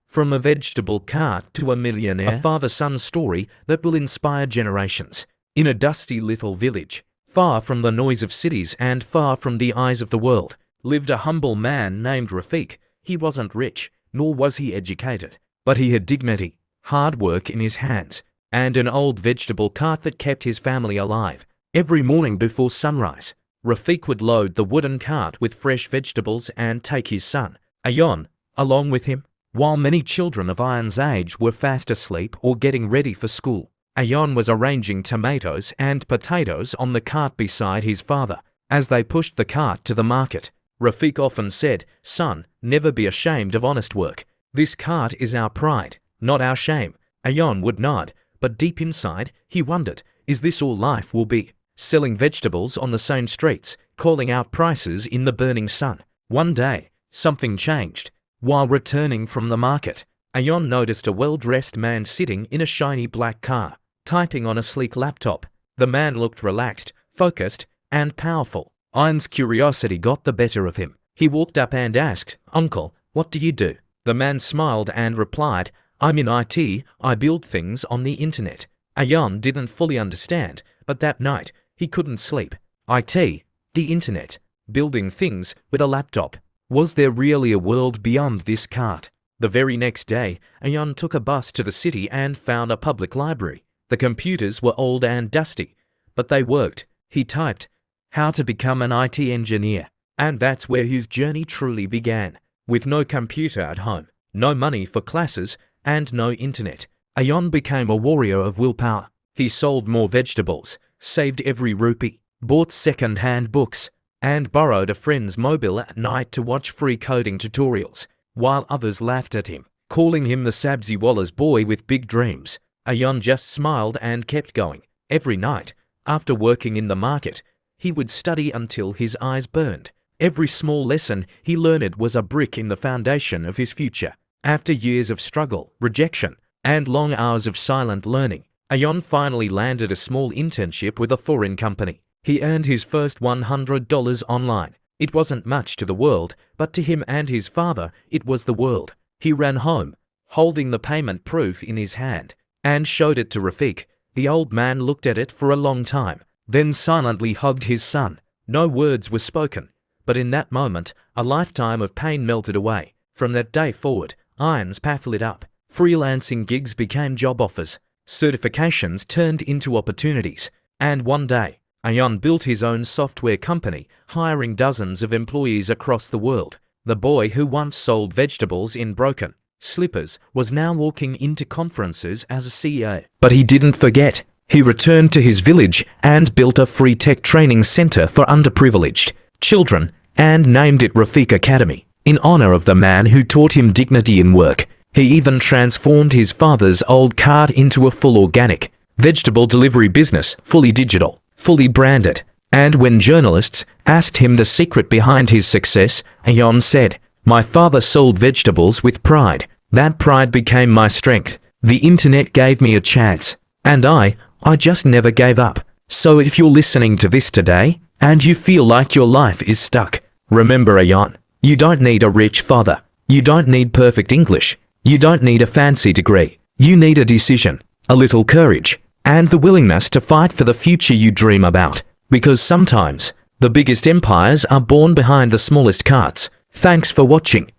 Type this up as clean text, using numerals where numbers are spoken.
From a vegetable cart to a millionaire, a father-son story that will inspire generations. In a dusty little village, far from the noise of cities and far from the eyes of the world, lived a humble man named Rafiq. He wasn't rich, nor was he educated, but he had dignity, hard work in his hands, and an old vegetable cart that kept his family alive. Every morning before sunrise, Rafiq would load the wooden cart with fresh vegetables and take his son, Ayon, along with him. While many children of Ayon's age were fast asleep or getting ready for school, Ayon was arranging tomatoes and potatoes on the cart beside his father. As they pushed the cart to the market, Rafiq often said, "Son, never be ashamed of honest work. This cart is our pride, not our shame." Ayon would nod, but deep inside, he wondered, is this all life will be? Selling vegetables on the same streets, calling out prices in the burning sun. One day, something changed. While returning from the market, Ayon noticed a well-dressed man sitting in a shiny black car, typing on a sleek laptop. The man looked relaxed, focused, and powerful. Ayon's curiosity got the better of him. He walked up and asked, "Uncle, what do you do?" The man smiled and replied, "I'm in IT, I build things on the internet." Ayon didn't fully understand, but that night, he couldn't sleep. IT, the internet, building things with a laptop. Was there really a world beyond this cart? The very next day, Ayon took a bus to the city and found a public library. The computers were old and dusty, but they worked. He typed, "How to become an IT engineer." And that's where his journey truly began. With no computer at home, no money for classes, and no internet, Ayon became a warrior of willpower. He sold more vegetables, saved every rupee, bought second-hand books, and borrowed a friend's mobile at night to watch free coding tutorials, while others laughed at him, calling him the Sabziwala's boy with big dreams. Ayon just smiled and kept going. Every night, after working in the market, he would study until his eyes burned. Every small lesson he learned was a brick in the foundation of his future. After years of struggle, rejection, and long hours of silent learning, Ayon finally landed a small internship with a foreign company. He earned his first $100 online. It wasn't much to the world, but to him and his father, it was the world. He ran home, holding the payment proof in his hand, and showed it to Rafiq. The old man looked at it for a long time, then silently hugged his son. No words were spoken, but in that moment, a lifetime of pain melted away. From that day forward, Ayon's path lit up. Freelancing gigs became job offers. Certifications turned into opportunities. And one day, Ayon built his own software company, hiring dozens of employees across the world. The boy who once sold vegetables in broken slippers was now walking into conferences as a CEO. But he didn't forget. He returned to his village and built a free tech training center for underprivileged children and named it Rafiq Academy, in honor of the man who taught him dignity in work. He even transformed his father's old cart into a full organic vegetable delivery business, fully digital, fully branded. And when journalists asked him the secret behind his success, Ayon said, "My father sold vegetables with pride. That pride became my strength. The internet gave me a chance. And I just never gave up." So if you're listening to this today, and you feel like your life is stuck, remember Ayon. You don't need a rich father. You don't need perfect English. You don't need a fancy degree. You need a decision, a little courage, and the willingness to fight for the future you dream about. Because sometimes, the biggest empires are born behind the smallest carts. Thanks for watching.